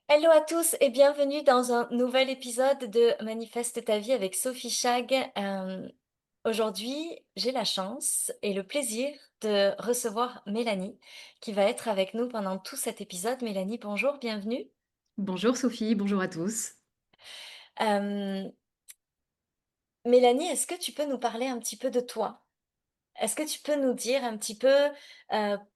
Hello à tous et bienvenue dans un nouvel épisode de Manifeste ta vie avec Sophie Chag. Aujourd'hui, j'ai la chance et le plaisir de recevoir Mélanie qui va être avec nous pendant tout cet épisode. Mélanie, bonjour, bienvenue. Bonjour Sophie, bonjour à tous. Hem, Mélanie, est-ce que tu peux nous parler un petit peu de toi? Est-ce que tu peux nous dire un petit peu,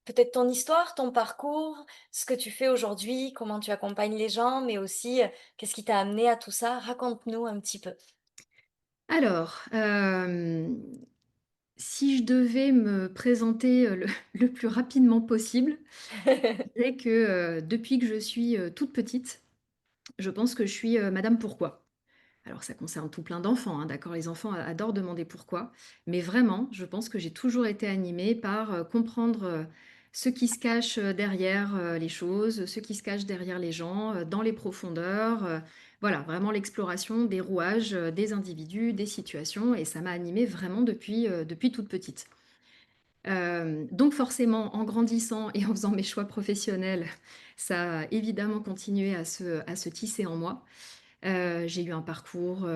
peut-être ton histoire, ton parcours, ce que tu fais aujourd'hui, comment tu accompagnes les gens, mais aussi, qu'est-ce qui t'a amené à tout ça? Raconte-nous un petit peu. Alors, si je devais me présenter, le plus rapidement possible, je dirais que, depuis que je suis, toute petite, je pense que je suis, madame pourquoi. Alors ça concerne tout plein d'enfants, hein, d'accord? Les enfants a adorent demander pourquoi, mais vraiment, je pense que j'ai toujours été animée par, comprendre, ce qui se cache, derrière, les choses, ce qui se cache derrière les gens, dans les profondeurs, voilà, vraiment l'exploration des rouages, des individus, des situations et ça m'a animée vraiment depuis toute petite. Donc forcément, en grandissant et en faisant mes choix professionnels, ça a évidemment continué à se tisser en moi. J'ai eu un parcours,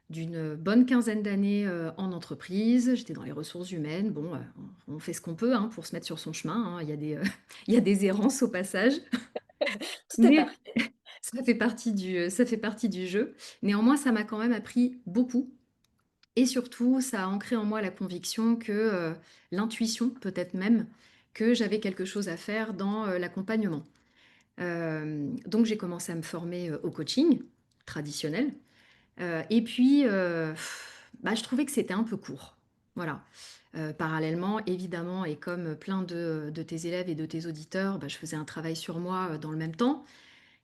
d'une bonne quinzaine d'années, en entreprise. J'étais dans les ressources humaines. Bon, on fait ce qu'on peut, hein, pour se mettre sur son chemin, hein. Il y a des, il y a des errances au passage, Tout est mais parfait. ça fait partie du jeu. Néanmoins, ça m'a quand même appris beaucoup et surtout, ça a ancré en moi la conviction que, l'intuition peut-être même, que j'avais quelque chose à faire dans, l'accompagnement. Donc j'ai commencé à me former, au coaching traditionnel. Et puis, bah, je trouvais que c'était un peu court. Voilà. Parallèlement, évidemment et comme plein de tes élèves et de tes auditeurs, bah, je faisais un travail sur moi, dans le même temps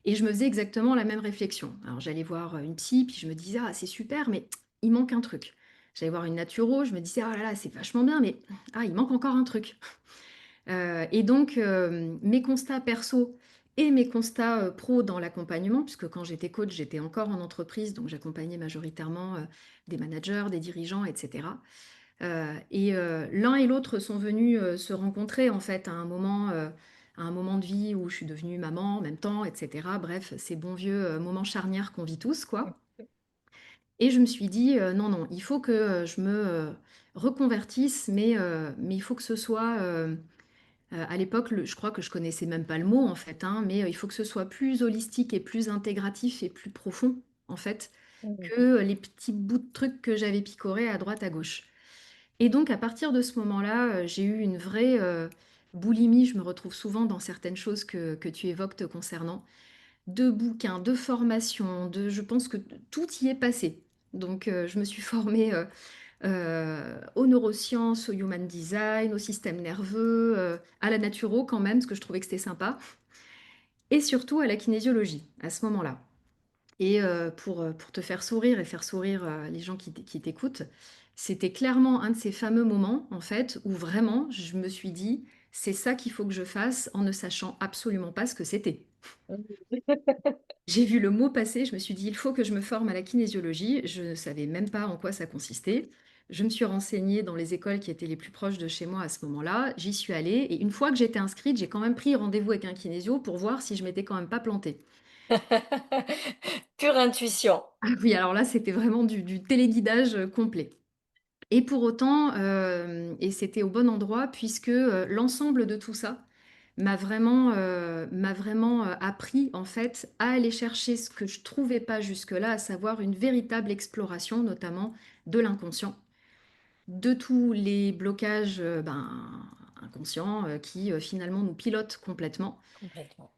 et je me faisais exactement la même réflexion. Alors j'allais voir, une psy, puis je me disais: «Ah c'est super, mais il manque un truc». J'allais voir une naturo, je me disais: «Oh là là, c'est vachement bien, mais ah, il manque encore un truc». Et donc mes constats perso et mes constats, pro dans l'accompagnement, puisque quand j'étais coach, j'étais encore en entreprise, donc j'accompagnais majoritairement, des managers, des dirigeants et cetera. L'un et l'autre sont venus, se rencontrer en fait à un moment de vie où je suis devenue maman en même temps et cetera. Bref, ces bons vieux, moments charnières qu'on vit tous, quoi. Et je me suis dit: «Non, non, il faut que, je me, reconvertisse, mais il faut que ce soit, à l'époque, je crois que je connaissais même pas le mot en fait, hein, mais il faut que ce soit plus holistique et plus intégratif et plus profond en fait, Mmh. que les petits bouts de trucs que j'avais picorés à droite à gauche. Et donc à partir de ce moment-là, j'ai eu une vraie, boulimie. Je me retrouve souvent dans certaines choses que tu évoques te concernant. De bouquins, de formations, je pense que tout y est passé. Donc je me suis formée, aux neurosciences, au human design, au système nerveux, à la naturo quand même, parce que je trouvais que c'était sympa et surtout à la kinésiologie, à ce moment-là. Et pour te faire sourire et faire sourire, les gens qui t'écoutent, c'était clairement un de ces fameux moments, en fait, où vraiment je me suis dit: «C'est ça qu'il faut que je fasse», en ne sachant absolument pas ce que c'était. J'ai vu le mot passer, je me suis dit: «Il faut que je me forme à la kinésiologie». Je ne savais même pas en quoi ça consistait. Je me suis renseignée dans les écoles qui étaient les plus proches de chez moi à ce moment-là. J'y suis allée et une fois que j'étais inscrite, j'ai quand même pris rendez-vous avec un kinésio pour voir si je m'étais quand même pas plantée. Pure intuition. Ah oui, alors là, c'était vraiment du téléguidage, complet. Et pour autant, et c'était au bon endroit puisque, l'ensemble de tout ça m'a vraiment, appris en fait à aller chercher ce que je trouvais pas jusque-là, à savoir une véritable exploration notamment de l'inconscient, de tous les blocages, inconscients, qui, finalement nous pilotent complètement Complètement.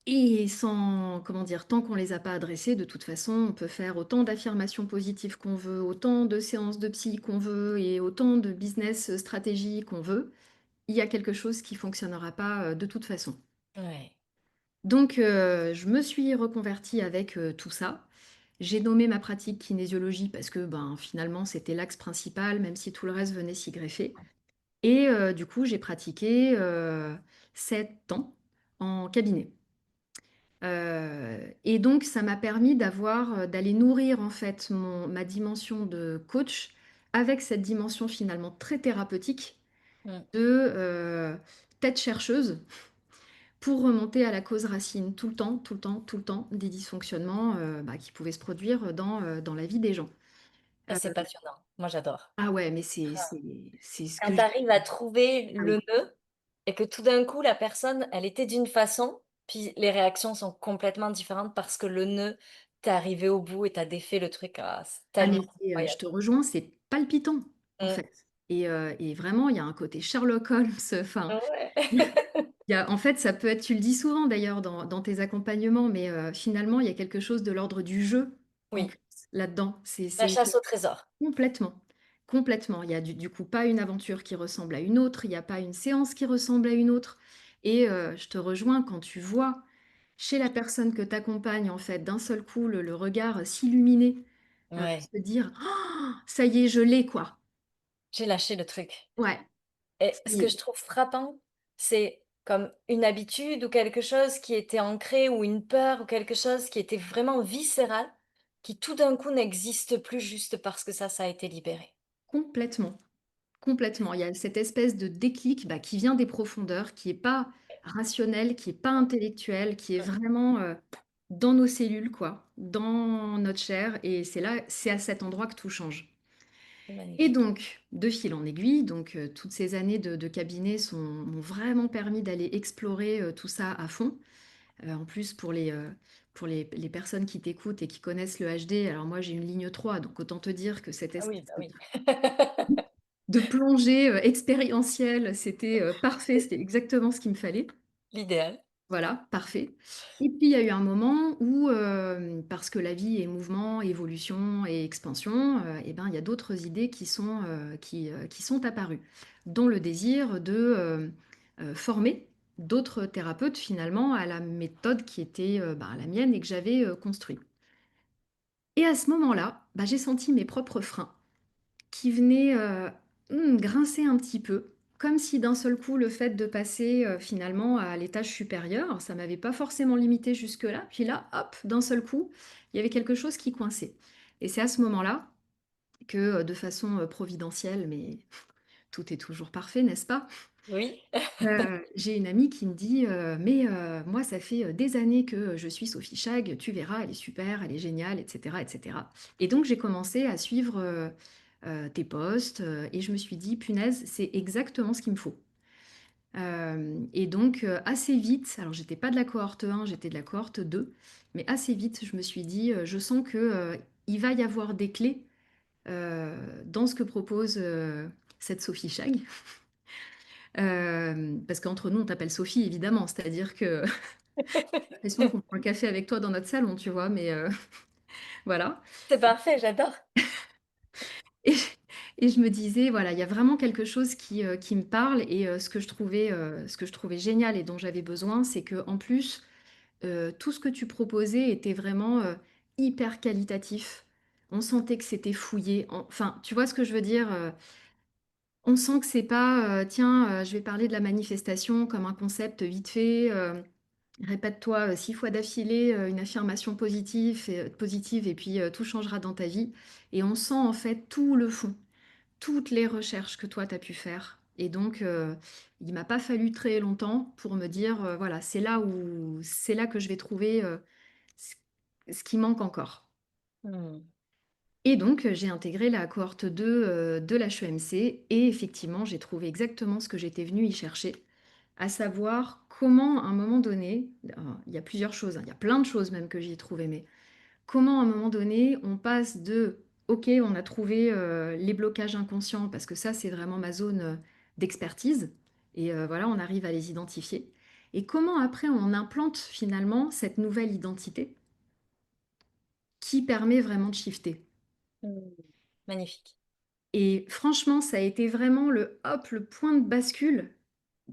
et sans comment dire? Tant qu'on les a pas adressés, de toute façon, on peut faire autant d'affirmations positives qu'on veut, autant de séances de psy qu'on veut et autant de business, stratégie qu'on veut. Il y a quelque chose qui fonctionnera pas, de toute façon. Ouais. Donc je me suis reconvertie avec, tout ça. J'ai nommé ma pratique kinésiologie parce que, ben, finalement, c'était l'axe principal, même si tout le reste venait s'y greffer et du coup, j'ai pratiqué, 7 ans en cabinet. Et donc ça m'a permis d'aller nourrir en fait ma dimension de coach avec cette dimension finalement très thérapeutique Mmh. de, tête chercheuse pour remonter à la cause racine tout le temps, tout le temps, tout le temps, des dysfonctionnements, bah, qui pouvaient se produire dans la vie des gens. Ça, c'est passionnant. Moi, j'adore. Ah ouais, mais c'est ce Quand que tu je arrives à trouver ah oui, le nœud et que tout d'un coup, la personne, elle était d'une façon, puis les réactions sont complètement différentes parce que le nœud, tu es arrivé au bout et tu as défait le truc. Ah, c'est ah mais tellement c'est, je incroyable. te rejoins, c'est palpitant, en Mmh. fait et vraiment, il y a un côté Sherlock Holmes, enfin, Ouais. il y a en fait, ça peut être tu le dis souvent d'ailleurs dans tes accompagnements, mais finalement, il y a quelque chose de l'ordre du jeu, en Oui, plus, là-dedans. la C'est chasse au trésor. complètement, complètement. Il y a du coup pas une aventure qui ressemble à une autre, il y a pas une séance qui ressemble à une autre et je te rejoins quand tu vois chez la personne que tu accompagnes, en fait, d'un seul coup, le regard s'illuminer, Ouais, se dire: «Oh, ça y est, je l'ai, quoi». j'ai lâché le truc. Ouais, Et ça ce y que est, je trouve frappant, c'est comme une habitude ou quelque chose qui était ancré ou une peur ou quelque chose qui était vraiment viscéral, qui tout d'un coup n'existe plus juste parce que ça a été libéré. complètement, complètement. Il y a cette espèce de déclic, bah, qui vient des profondeurs, qui est pas rationnel, qui est pas intellectuel, qui est Mmh, vraiment, dans nos cellules, quoi, dans notre chair et c'est à cet endroit que tout change. c'est Et magnifique. donc, de fil en aiguille, donc toutes ces années de cabinet m'ont vraiment permis d'aller explorer, tout ça à fond. En plus pour les personnes qui t'écoutent et qui connaissent le HD, alors moi j'ai une ligne 3, donc autant te dire que cette Ah oui, espèce bah oui. de plongée, expérientielle, c'était, parfait, c'était exactement ce qu'il me fallait. L'idéal. Voilà, parfait. Et puis il y a eu un moment où, parce que la vie est mouvement, évolution et expansion, et ben, il y a d'autres idées qui sont apparues, dont le désir de, former d'autres thérapeutes finalement à la méthode qui était, ben, la mienne et que j'avais, construit. Et à ce moment-là, bah, j'ai senti mes propres freins qui venaient, grincer un petit peu, comme si d'un seul coup le fait de passer, finalement à l'étage supérieur, ça m'avait pas forcément limité jusque-là, puis là, hop, d'un seul coup, il y avait quelque chose qui coinçait. Et c'est à ce moment-là que, de façon, providentielle, mais tout est toujours parfait, n'est-ce pas? Oui. J'ai une amie qui me dit, «Mais moi ça fait, des années que je suis Sophie Chagg, tu verras, elle est super, elle est géniale» et cetera et cetera. Et donc j'ai commencé à suivre, tes posts, et je me suis dit: «Punaise, c'est exactement ce qu'il me faut». Hem et donc assez vite, alors j'étais pas de la cohorte 1, j'étais de la cohorte 2, mais assez vite je me suis dit, «Je sens que, il va y avoir des clés, dans ce que propose, cette Sophie Chagg». Parce qu'entre nous, on t'appelle Sophie évidemment, c'est-à-dire que j'ai l'impression qu'on prend le café avec toi dans notre salon, tu vois? Mais voilà C'est parfait, j'adore. et et je me disais: «Voilà, il y a vraiment quelque chose qui me parle» et ce que je trouvais génial et dont j'avais besoin, c'est qu'en plus, tout ce que tu proposais était vraiment, hyper qualitatif. On sentait que c'était fouillé, enfin, tu vois ce que je veux dire? On sent que c'est pas, «Tiens, je vais parler de la manifestation comme un concept vite fait, répète-toi, 6 fois d'affilée, une affirmation positive et puis, tout changera dans ta vie» et on sent en fait tout le fond, toutes les recherches que toi tu as pu faire et donc il m'a pas fallu très longtemps pour me dire, voilà, c'est là que je vais trouver, ce ce qui manque encore Mmh. et donc j'ai intégré la cohorte 2, de l'HEMC et effectivement, j'ai trouvé exactement ce que j'étais venue y chercher. À savoir comment, à un moment donné, il y a plusieurs choses, hein, il y a plein de choses même que j'y ai trouvées, mais comment à un moment donné, on passe de: «OK, on a trouvé, les blocages inconscients» parce que ça, c'est vraiment ma zone, d'expertise et voilà, on arrive à les identifier et comment après on implante finalement cette nouvelle identité qui permet vraiment de shifter Mmh. Magnifique. et franchement, ça a été vraiment le hop, le point de bascule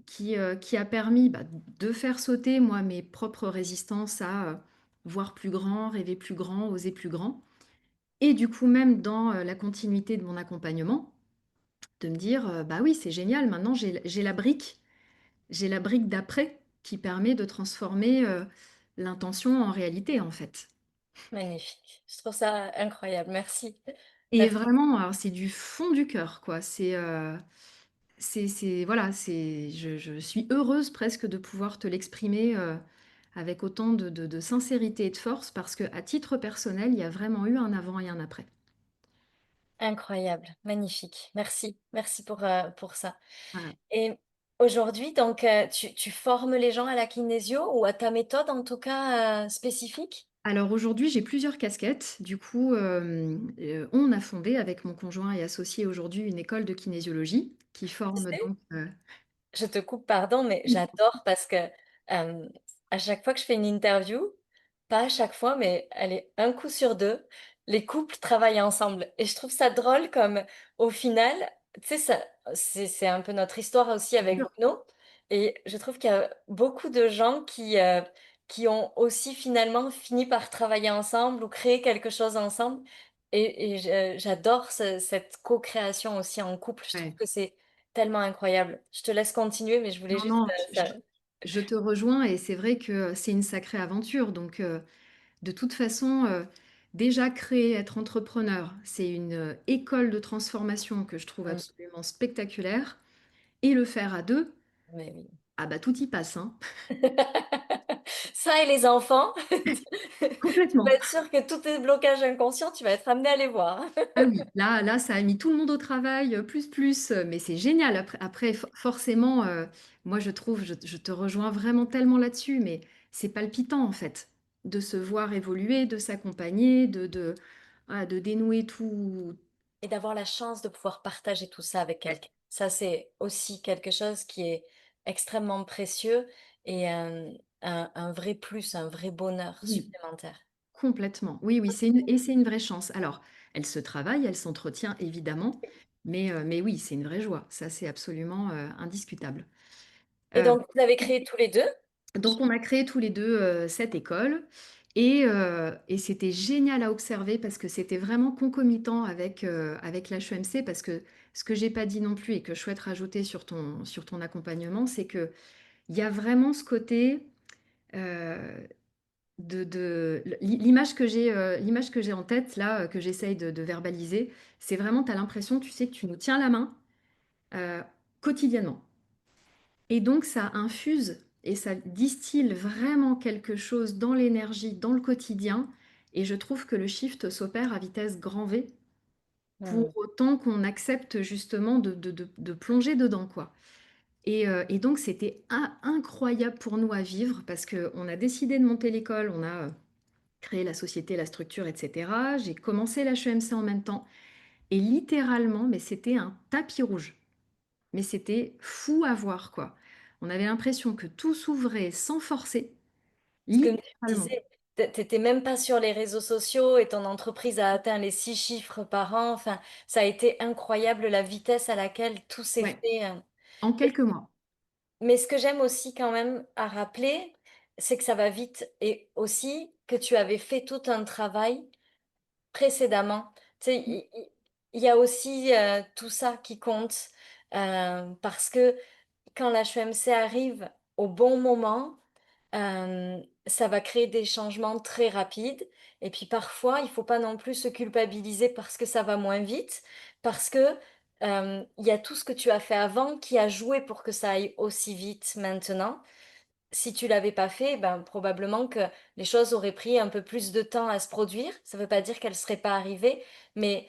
qui a permis, bah, de faire sauter, moi, mes propres résistances à, voir plus grand, rêver plus grand, oser plus grand et du coup, même dans, la continuité de mon accompagnement, de me dire, «Bah, oui, c'est génial, maintenant j'ai la brique d'après qui permet de transformer, l'intention en réalité, en fait» Magnifique. Je trouve ça incroyable. Merci. et Merci. vraiment, alors c'est du fond du cœur, quoi. c'est voilà, c'est je suis heureuse presque de pouvoir te l'exprimer, avec autant de sincérité et de force parce qu'à titre personnel, il y a vraiment eu un avant et un après. Incroyable, magnifique. Merci, merci pour ça. Voilà. Et aujourd'hui donc, tu formes les gens à la kinésio ou à ta méthode en tout cas, spécifique? Alors aujourd'hui, j'ai plusieurs casquettes. Du coup, on a fondé avec mon conjoint et associé aujourd'hui une école de kinésiologie qui Tu forme sais, donc, je te coupe, pardon, mais oui, j'adore parce que, à chaque fois que je fais une interview, pas à chaque fois, mais allez, un coup sur 2, les couples travaillent ensemble et je trouve ça drôle comme au final, tu sais, ça c'est un peu notre histoire aussi avec sûr, Bruno et je trouve qu'il y a beaucoup de gens qui ont aussi finalement fini par travailler ensemble ou créer quelque chose ensemble et j'adore cette co-création aussi en couple. Je trouve ouais. que c'est tellement incroyable. Je te laisse continuer, mais je voulais Non, juste, non, ça je te rejoins et c'est vrai que c'est une sacrée aventure. Donc, de toute façon, déjà créer, être entrepreneur, c'est une, école de transformation que je trouve mmh, absolument spectaculaire et le faire à 2, mais oui. ah bah, tout y passe, hein. Ça et les enfants, tu peux Complètement. être sûr que tous tes blocages inconscients, tu vas être amené à les voir. Ah oui, là, ça a mis tout le monde au travail, plus, mais c'est génial. Après forcément, moi je trouve, je te rejoins vraiment tellement là-dessus, mais c'est palpitant en fait, de se voir évoluer, de s'accompagner, voilà, de dénouer tout. Et d'avoir la chance de pouvoir partager tout ça avec quelqu'un. Ça, c'est aussi quelque chose qui est extrêmement précieux et un vrai plus, un vrai bonheur Oui, supplémentaire. complètement. Oui, oui, c'est une vraie chance. Alors, elle se travaille, elle s'entretient évidemment, mais oui, c'est une vraie joie. Ça, c'est absolument, indiscutable. Et donc vous avez créé tous les 2. Donc on a créé tous les 2 cette école et c'était génial à observer parce que c'était vraiment concomitant avec l'HEMC parce que ce que j'ai pas dit non plus et que je souhaite rajouter sur ton accompagnement, c'est qu'il y a vraiment ce côté, de l'image que j'ai en tête là, que j'essaye de verbaliser, c'est vraiment tu as l'impression, tu sais, que tu nous tiens la main, heu, quotidiennement. Et donc ça infuse et ça distille vraiment quelque chose dans l'énergie, dans le quotidien et je trouve que le shift s'opère à vitesse grand V, pour Mmh. autant qu'on accepte justement de plonger dedans, quoi. Et donc c'était incroyable pour nous à vivre parce qu'on a décidé de monter l'école, on a, créé la société, la structure et cetera. J'ai commencé l'HEMC en même temps et littéralement, mais c'était un tapis rouge. Mais c'était fou à voir, quoi. On avait l'impression que tout s'ouvrait sans forcer, Ce que tu littéralement. disais, tu étais même pas sur les réseaux sociaux et ton entreprise a atteint les 6 chiffres par an. Enfin, ça a été incroyable la vitesse à laquelle tout s'est Ouais, fait, en quelques mois. mais ce que j'aime aussi quand même à rappeler, c'est que ça va vite et aussi que tu avais fait tout un travail précédemment. Tu sais, il y a aussi, tout ça qui compte, parce que quand l'HEMC arrive au bon moment, ça va créer des changements très rapides et puis parfois, il faut pas non plus se culpabiliser parce que ça va moins vite, parce que, il y a tout ce que tu as fait avant qui a joué pour que ça aille aussi vite maintenant. Si tu l'avais pas fait, ben, probablement que les choses auraient pris un peu plus de temps à se produire. Ça veut pas dire qu'elles seraient pas arrivées, mais,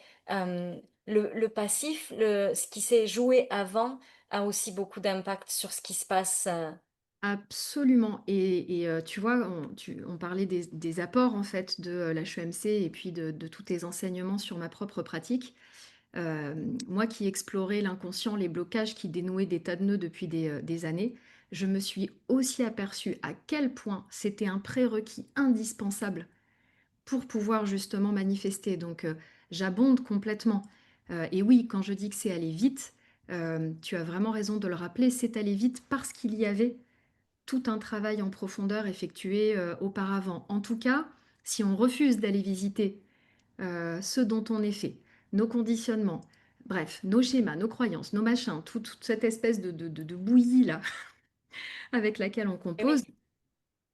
le passif, ce qui s'est joué avant a aussi beaucoup d'impact sur ce qui se passe, Absolument et tu vois, on parlait des apports, en fait, de, l'HEMC et puis de tous tes enseignements sur ma propre pratique. Moi qui explorais l'inconscient, les blocages qui dénouaient des tas de nœuds depuis des années, je me suis aussi aperçue à quel point c'était un prérequis indispensable pour pouvoir justement manifester. Donc, j'abonde complètement. Et oui, quand je dis que c'est aller vite, tu as vraiment raison de le rappeler, c'est aller vite parce qu'il y avait tout un travail en profondeur effectué auparavant. En tout cas, si on refuse d'aller visiter ce dont on est fait, nos conditionnements, bref, nos schémas, nos croyances, nos machins, toute cette espèce de bouillie là avec laquelle on eh oui. compose,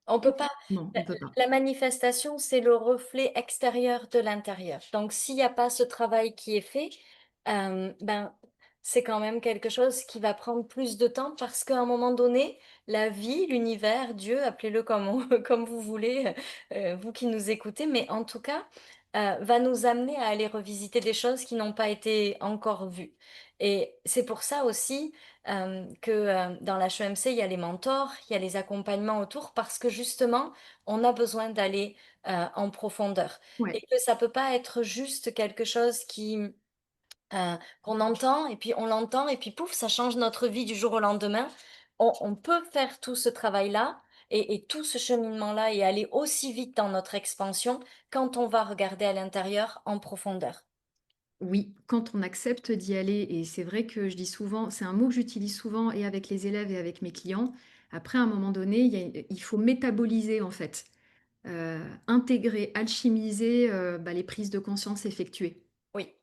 On peut pas non, la on peut pas. la manifestation, c'est le reflet extérieur de l'intérieur. Donc s'il y a pas ce travail qui est fait, ben, c'est quand même quelque chose qui va prendre plus de temps parce qu'à un moment donné, la vie, l'univers, Dieu, appelez-le comme on comme vous voulez, vous qui nous écoutez, mais en tout cas, va nous amener à aller revisiter des choses qui n'ont pas été encore vues et c'est pour ça aussi, que, dans l'HEMC, il y a les mentors, il y a les accompagnements autour parce que justement, on a besoin d'aller, en profondeur Ouais. et que ça peut pas être juste quelque chose qu'on entend et puis on l'entend et puis pouf, ça change notre vie du jour au lendemain. On peut faire tout ce travail-là et tout ce cheminement-là et aller aussi vite dans notre expansion quand on va regarder à l'intérieur en profondeur. Oui, quand on accepte d'y aller et c'est vrai que je dis souvent c'est un mot que j'utilise souvent et avec les élèves et avec mes clients. Après, à un moment donné, il faut métaboliser, en fait, intégrer, alchimiser, les prises de conscience effectuées Oui,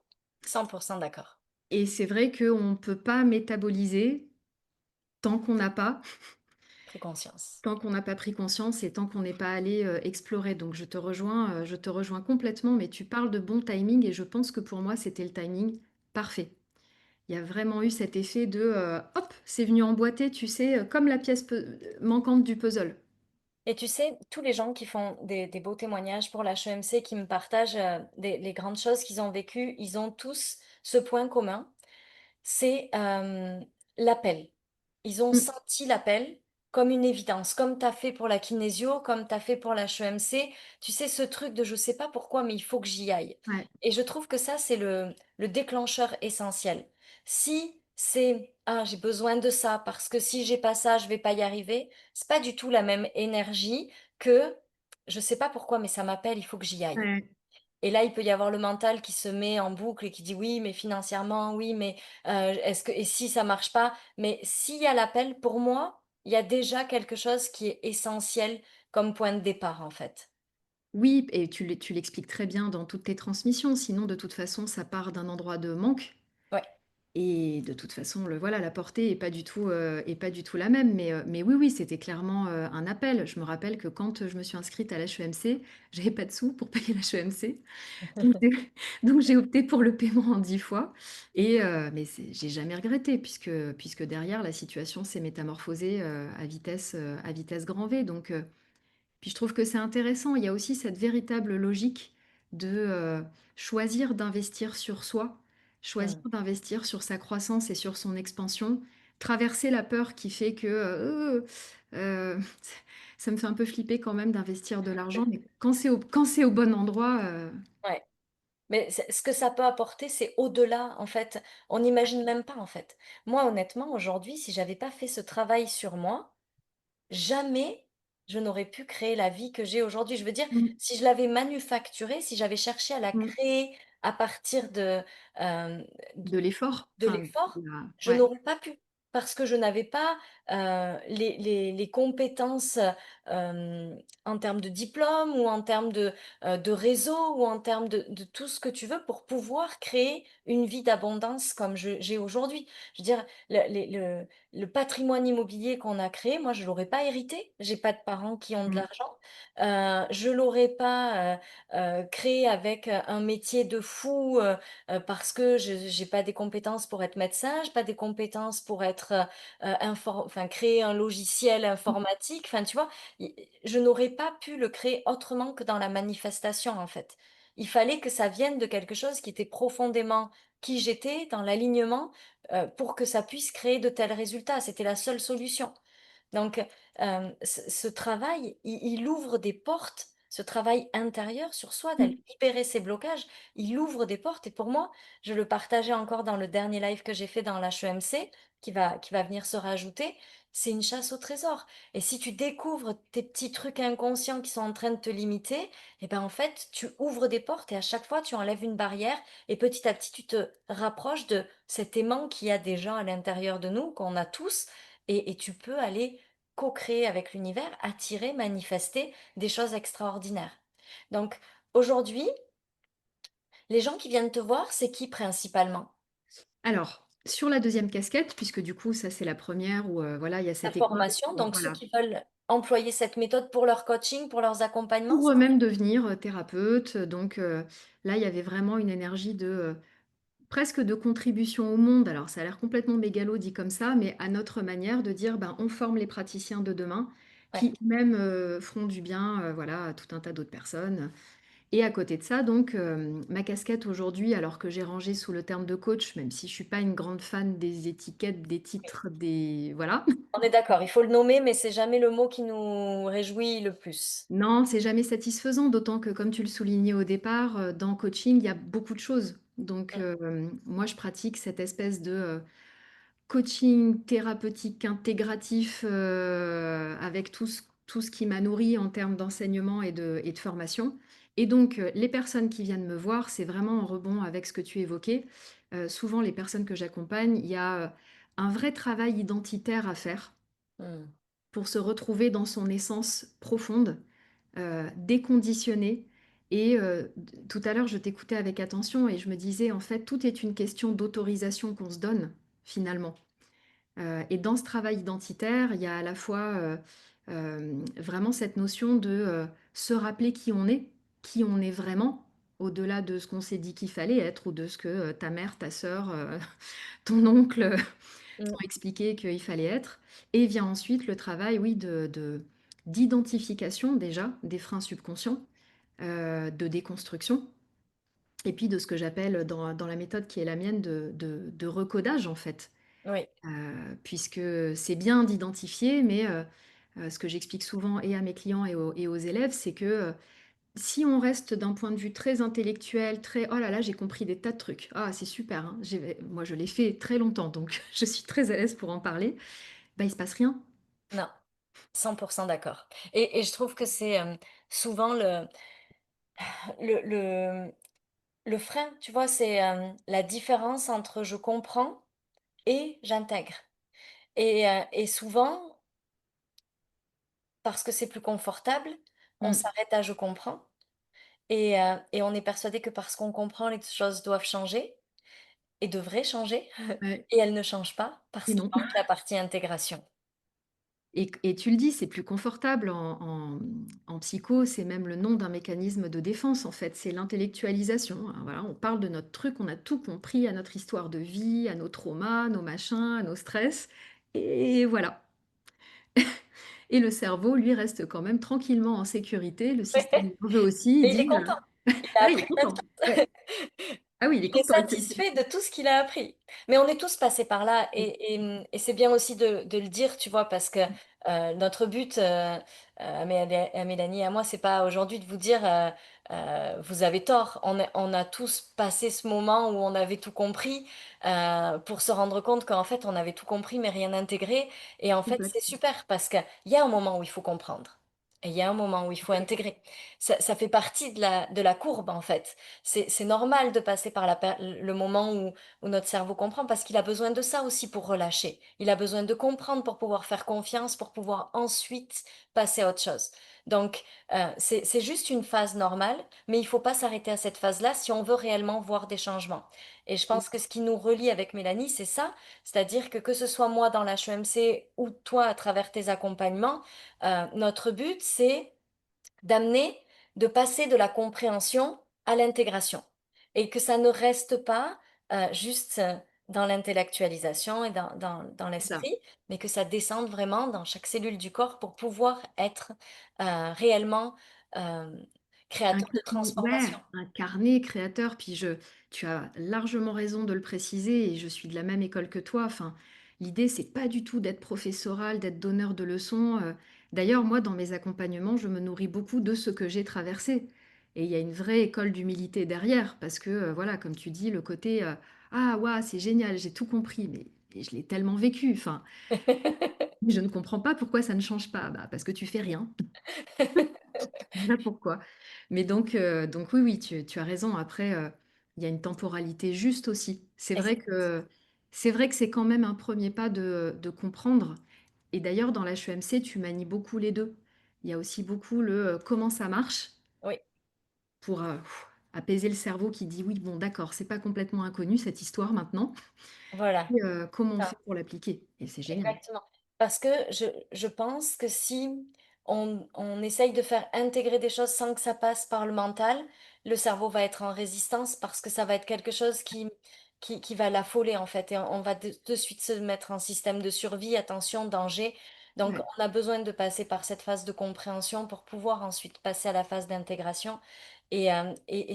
100% d'accord. et c'est vrai qu'on ne peut pas métaboliser tant qu'on n'a pas Pris conscience. tant qu'on n'a pas pris conscience et tant qu'on n'est pas allé, explorer. Donc je te rejoins complètement, mais tu parles de bon timing et je pense que pour moi, c'était le timing parfait. Il y a vraiment eu cet effet de, hop, c'est venu emboîter, tu sais, comme la pièce manquante du puzzle. Et tu sais, tous les gens qui font des beaux témoignages pour l'HEMC, qui me partagent les grandes choses qu'ils ont vécues, ils ont tous ce point commun. C'est, l'appel. Ils ont Mmh, senti l'appel comme une évidence, comme tu as fait pour la kinésio, comme tu as fait pour l'HEMC. Tu sais, ce truc de: «Je sais pas pourquoi, mais il faut que j'y aille» ouais. et je trouve que ça, c'est le déclencheur essentiel. Si c'est: «Ah, j'ai besoin de ça parce que si j'ai pas ça, je vais pas y arriver», c'est pas du tout la même énergie que: «Je sais pas pourquoi, mais ça m'appelle, il faut que j'y aille». Ouais. Et là, il peut y avoir le mental qui se met en boucle et qui dit: «Oui, mais financièrement, oui, mais, est-ce que et si ça marche pas?» mais s'il y a l'appel, pour moi, il y a déjà quelque chose qui est essentiel comme point de départ, en fait. Oui et tu l'expliques très bien dans toutes tes transmissions, sinon de toute façon, ça part d'un endroit de manque Ouais. et de toute façon, la portée est pas du tout la même. Mais oui, oui, c'était clairement, un appel. Je me rappelle que quand, je me suis inscrite à l'HEMC, j'avais pas de sous pour payer l'HEMC. Donc j'ai donc j'ai opté pour le paiement en 10 fois mais j'ai jamais regretté puisque derrière la situation s'est métamorphosée, à vitesse grand V puis je trouve que c'est intéressant. Il y a aussi cette véritable logique de, choisir d'investir sur soi, choisir Mmh. d'investir sur sa croissance et sur son expansion, traverser la peur qui fait que, ça me fait un peu flipper quand même d'investir de l'argent, mais quand c'est au bon endroit, Ouais. Mais c'est ce que ça peut apporter, c'est au-delà, en fait. On n'imagine même pas, en fait. Moi, honnêtement, aujourd'hui, si j'avais pas fait ce travail sur moi, jamais je n'aurais pu créer la vie que j'ai aujourd'hui. Je veux dire, mmh, si je l'avais manufacturée, si j'avais cherché à la mmh. créer à partir hem, De l'effort, de enfin, l'effort, la je ouais. n'aurais pas pu. Parce que je n'avais pas, les compétences, en termes de diplôme ou en termes de réseau ou en termes de tout ce que tu veux pour pouvoir créer une vie d'abondance comme j'ai aujourd'hui. Je veux dire, le patrimoine immobilier qu'on a créé, moi, je l'aurais pas hérité. J'ai pas de parents qui ont de Mmh, l'argent. Je l'aurais pas, créé avec, un métier de fou, parce que je j'ai pas des compétences pour être médecin, j'ai pas des compétences pour être, enfin créer un logiciel mmh, informatique, enfin tu vois? I Je n'aurais pas pu le créer autrement que dans la manifestation, en fait. Il fallait que ça vienne de quelque chose qui était profondément qui j'étais, dans l'alignement, pour que ça puisse créer de tels résultats. C'était la seule solution. Donc, ce travail, il ouvre des portes, ce travail intérieur sur soi, d'aller mmh. libérer ses blocages, il ouvre des portes et pour moi, je le partageais encore dans le dernier live que j'ai fait dans l'HEMC, qui va venir se rajouter, c'est une chasse au trésor et si tu découvres tes petits trucs inconscients qui sont en train de te limiter et ben, en fait, tu ouvres des portes et à chaque fois, tu enlèves une barrière et petit à petit, tu te rapproches de cet aimant qu'il y a déjà à l'intérieur de nous, qu'on a tous et tu peux aller co-créer avec l'univers, attirer, manifester des choses extraordinaires. Donc aujourd'hui, les gens qui viennent te voir, c'est qui principalement? Alors, sur la deuxième casquette, puisque du coup, ça, c'est la première où, il y a La cette école, formation, donc ceux voilà. qui veulent employer cette méthode pour leur coaching, pour leurs accompagnements, Pour eux-mêmes devenir, thérapeutes, donc là, il y avait vraiment une énergie de, presque de contribution au monde. Alors ça a l'air complètement mégalo dit comme ça, mais à notre manière de dire: «Ben, on forme les praticiens de demain Ouais. qui eux-mêmes, feront du bien, voilà, à tout un tas d'autres personnes». Et à côté de ça donc, ma casquette aujourd'hui, alors que j'ai rangé sous le terme de coach, même si je suis pas une grande fan des étiquettes, des Oui. titres, des voilà. On est d'accord, il faut le nommer, mais c'est jamais le mot qui nous réjouit le plus. Non, c'est jamais satisfaisant, d'autant que comme tu le soulignais au départ, dans coaching, il y a beaucoup de choses. Donc, Mmh. moi je pratique cette espèce de, coaching thérapeutique intégratif, avec tout ce qui m'a nourri en termes d'enseignement et de formation. Et donc, les personnes qui viennent me voir, c'est vraiment en rebond avec ce que tu évoquais. Souvent les personnes que j'accompagne, il y a, un vrai travail identitaire à faire Mmh. pour se retrouver dans son essence profonde, déconditionner. Et tout à l'heure, je t'écoutais avec attention et je me disais, en fait, tout est une question d'autorisation qu'on se donne, finalement. Et dans ce travail identitaire, il y a à la fois, vraiment cette notion de, se rappeler qui on est vraiment, au-delà de ce qu'on s'est dit qu'il fallait être ou de ce que, ta mère, ta sœur, ton oncle, t'ont Mmh. expliqué qu'il fallait être. Et vient ensuite le travail, oui, d'identification déjà des freins subconscients, de déconstruction et puis de ce que j'appelle dans la méthode qui est la mienne de recodage en fait. Oui. Puisque c'est bien d'identifier, mais ce que j'explique souvent et à mes clients et aux élèves, c'est que, si on reste d'un point de vue très intellectuel, très: «Oh là là, j'ai compris des tas de trucs. Ah, c'est super, hein». Moi, je l'ai fait très longtemps, donc je suis très à l'aise pour en parler. Bah, il se passe rien. Non, 100 d'accord et je trouve que c'est, souvent le le frein, tu vois? C'est, la différence entre je comprends et j'intègre et souvent, parce que c'est plus confortable, on Mmh. s'arrête à «je comprends» et on est persuadé que parce qu'on comprend, les choses doivent changer et devraient changer Ouais et elles ne changent pas parce et qu'il non. manque la partie intégration. Et tu le dis, c'est plus confortable en psycho, c'est même le nom d'un mécanisme de défense, en fait, c'est l'intellectualisation. Hein, voilà, on parle de notre truc, on a tout compris à notre histoire de vie, à nos traumas, nos machins, à nos stress et voilà. Et le cerveau, lui, reste quand même tranquillement en sécurité, le système nerveux aussi, il Et il est dit, content. Il a ah, il appris est plein de content. choses. Ouais. Ah oui, il est Il est content, satisfait de tout ce qu'il a appris. Mais on est tous passés par là et c'est bien aussi de le dire, tu vois? Parce que, notre but, à Mélanie et à moi, c'est pas aujourd'hui de vous dire, «Vous avez tort». On a tous passé ce moment où on avait tout compris, pour se rendre compte qu'en fait, on avait tout compris mais rien intégré et en fait, c'est Complètement. super parce qu'il y a un moment où il faut comprendre et il y a un moment où il faut intégrer. Ça fait partie de la courbe, en fait. C'est normal de passer par le moment où notre cerveau comprend parce qu'il a besoin de ça aussi pour relâcher. Il a besoin de comprendre pour pouvoir faire confiance, pour pouvoir ensuite passer à autre chose. Donc, c'est juste une phase normale, mais il faut pas s'arrêter à cette phase-là si on veut réellement voir des changements. Et je Et pense que ce qui nous relie avec Mélanie, c'est ça, c'est-à-dire que ce soit moi dans l'HEMC ou toi à travers tes accompagnements, notre but, c'est d'amener, de passer de la compréhension à l'intégration et que ça ne reste pas, juste, dans l'intellectualisation et dans c'est ça. l'esprit, mais que ça descende vraiment dans chaque cellule du corps pour pouvoir être, réellement, hem, créateur de Incarné, transformation. ouais, incarné, créateur, puis tu as largement raison de le préciser et je suis de la même école que toi. Enfin, l'idée, c'est pas du tout d'être professoral, d'être donneur de leçons. D'ailleurs, moi, dans mes accompagnements, je me nourris beaucoup de ce que j'ai traversé. Et il y a une vraie école d'humilité derrière, parce que, voilà, comme tu dis, le côté ah, ouais, c'est génial, j'ai tout compris, mais je l'ai tellement vécu. Enfin, je ne comprends pas pourquoi ça ne change pas. Bah, parce que tu fais rien. Voilà pourquoi. Mais donc oui, oui, tu as raison. Après, il y a une temporalité juste aussi. Exact. C'est vrai que c'est quand même un premier pas de comprendre et d'ailleurs dans l'HEMC, tu manies beaucoup les 2. Il y a aussi beaucoup le, comment ça marche Oui, pour, apaiser le cerveau qui dit: «Oui, bon d'accord, c'est pas complètement inconnu cette histoire maintenant voilà. et comment on fait pour l'appliquer?» et c'est génial. Exactement. Parce que je pense que si on essaye de faire intégrer des choses sans que ça passe par le mental, le cerveau va être en résistance parce que ça va être quelque chose qui va l'affoler, en fait, et on va de suite se mettre en système de survie, attention, danger. Donc Ouais, on a besoin de passer par cette phase de compréhension pour pouvoir ensuite passer à la phase d'intégration et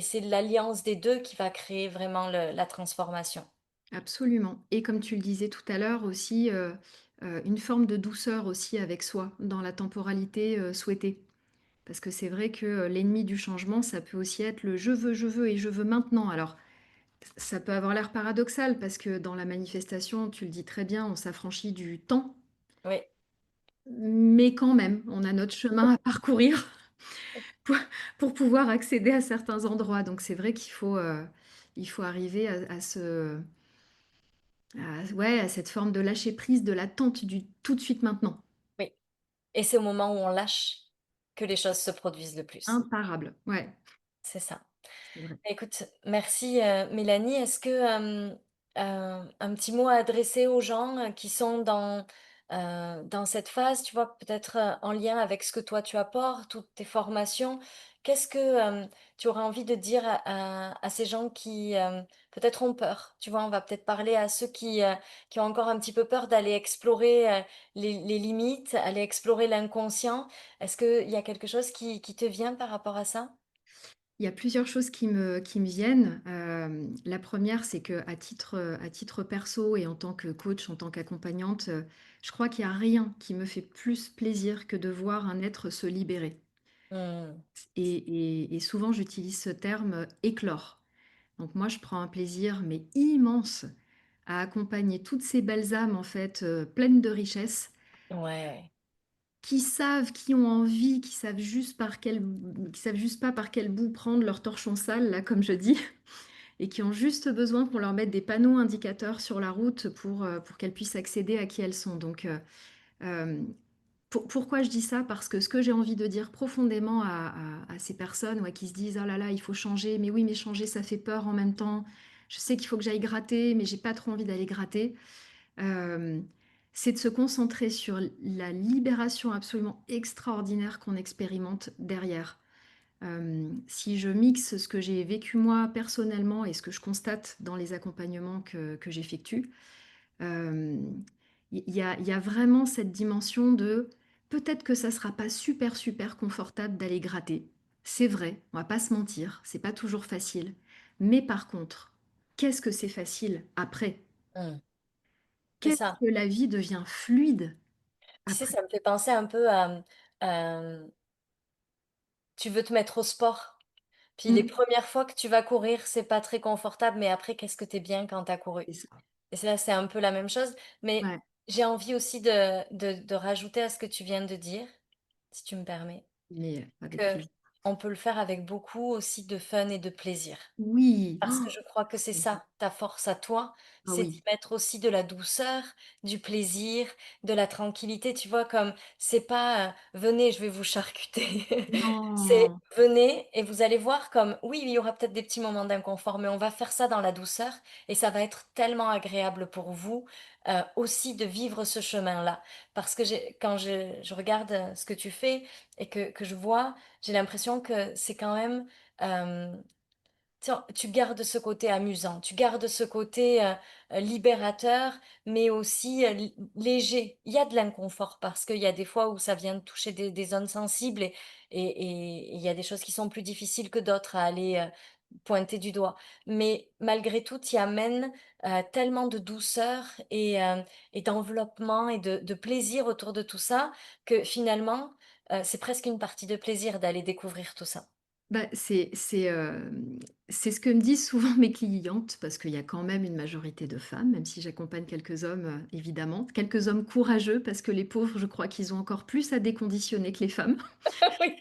c'est l'alliance des 2 qui va créer vraiment le la transformation. absolument. Et comme tu le disais tout à l'heure aussi, une forme de douceur aussi avec soi, dans la temporalité, souhaitée. Parce que c'est vrai que, l'ennemi du changement, ça peut aussi être le je veux et je veux maintenant». Alors, ça peut avoir l'air paradoxal parce que dans la manifestation, tu le dis très bien, on s'affranchit du temps, Oui, mais quand même, on a notre chemin à parcourir pour pour pouvoir accéder à certains endroits. Donc c'est vrai il faut arriver à ce ouais, à cette forme de lâcher prise de l'attente du tout de suite maintenant. oui, et c'est au moment où on lâche que les choses se produisent le plus. Imparable, ouais, C'est ça. c'est vrai. Écoute, merci, Mélanie. Est-ce que, un petit mot à adresser aux gens, qui sont dans cette phase, tu vois? Peut-être, en lien avec ce que toi tu apportes, toutes tes formations. Qu'est-ce que, tu aurais envie de dire à ces gens qui, peut-être ont peur? Tu vois? On va peut-être parler à ceux qui ont encore un petit peu peur d'aller explorer, les limites, aller explorer l'inconscient. Est-ce qu'il y a quelque chose qui te vient par rapport à ça? Il y a plusieurs choses qui me viennent. La première, c'est à titre perso et en tant que coach, en tant qu'accompagnante, je crois qu'il y a rien qui me fait plus plaisir que de voir un être se libérer. Mmh. Et souvent j'utilise ce terme, éclore. Donc moi, je prends un plaisir, mais immense, à accompagner toutes ces belles âmes, en fait, pleines de richesse, Ouais. qui ont envie, qui savent juste pas par quel bout prendre leur torchon sale, là, comme je dis, et qui ont juste besoin qu'on leur mette des panneaux indicateurs sur la route pour qu'elles puissent accéder à qui elles sont. Donc, hem, pourquoi je dis ça? Parce que ce que j'ai envie de dire profondément à ces personnes, ouais, qui se disent: «Oh là là, il faut changer, mais oui, mais changer, ça fait peur en même temps. Je sais qu'il faut que j'aille gratter, mais j'ai pas trop envie d'aller gratter». Hem, c'est de se concentrer sur la libération absolument extraordinaire qu'on expérimente derrière. Si je mixe ce que j'ai vécu moi personnellement et ce que je constate dans les accompagnements que j'effectue, Hem, il y a vraiment cette dimension de peut-être que ça sera pas super, super confortable d'aller gratter. C'est vrai, on va pas se mentir, c'est pas toujours facile. Mais par contre, qu'est-ce que c'est facile après? Mmh. C'est Qu'est-ce ça. que la vie devient fluide Tu sais, après? ça me fait penser un peu à, tu veux te mettre au sport, puis les Mmh, premières fois que tu vas courir, c'est pas très confortable, mais après, qu'est-ce que tu es bien quand tu as couru? c'est ça. Et c'est un peu la même chose, mais Ouais, j'ai envie aussi de rajouter à ce que tu viens de dire, si tu me permets, mais avec que plaisir. on peut le faire avec beaucoup aussi de fun et de plaisir. Oui! Parce que je crois que c'est Mais ça, ta force à toi, ah c'est d'y oui. mettre aussi de la douceur, du plaisir, de la tranquillité, tu vois? Comme c'est pas, «Venez, je vais vous charcuter». C'est: Non! «Venez et vous allez voir comme oui, il y aura peut-être des petits moments d'inconfort, mais on va faire ça dans la douceur et ça va être tellement agréable pour vous, aussi de vivre ce chemin-là». Parce que quand je regarde, ce que tu fais et que je vois, j'ai l'impression que c'est quand même, tiens, tu gardes ce côté amusant, tu gardes ce côté, libérateur, mais aussi, léger. Il y a de l'inconfort parce qu'il y a des fois où ça vient toucher des zones sensibles et il y a des choses qui sont plus difficiles que d'autres à aller, pointer du doigt. Mais malgré tout, tu y amènes, tellement de douceur et d'enveloppement et de plaisir autour de tout ça que finalement, c'est presque une partie de plaisir d'aller découvrir tout ça. Bah, c'est ce que me disent souvent mes clientes, parce qu'il y a quand même une majorité de femmes, même si j'accompagne quelques hommes, évidemment. Quelques hommes courageux, parce que les pauvres, je crois qu'ils ont encore plus à déconditionner que les femmes. Oui.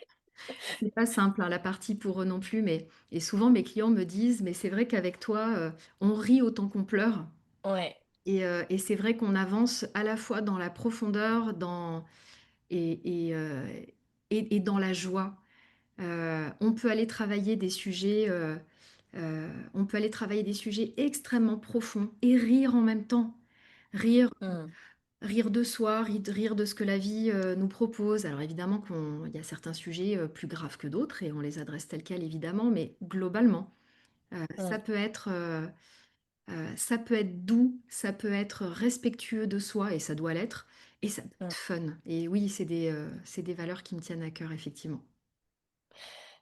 C'est pas simple, hein, la partie pour eux non plus, mais et souvent mes clients me disent: «Mais c'est vrai qu'avec toi, on rit autant qu'on pleure». Ouais. Et c'est vrai qu'on avance à la fois dans la profondeur, et et heu et dans la joie. On peut aller travailler des sujets extrêmement profonds et rire en même temps. Rire Mmh. rire de soi, rire de ce que la vie, nous propose. Alors évidemment qu'il y a certains sujets, plus graves que d'autres et on les adresse tels quels évidemment, mais globalement, Mmh. ça peut être, Ça peut être doux, ça peut être respectueux de soi et ça doit l'être et ça peut Mmh. être fun et oui, c'est des valeurs qui me tiennent à cœur effectivement.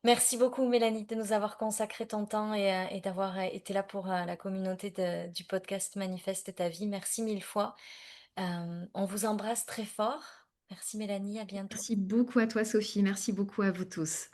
Merci beaucoup Mélanie de nous avoir consacré ton temps et d'avoir, été là pour, la communauté du podcast Manifeste ta vie. Merci 1000 fois. On vous embrasse très fort. Merci Mélanie, à bientôt. Merci beaucoup à toi Sophie, merci beaucoup à vous tous.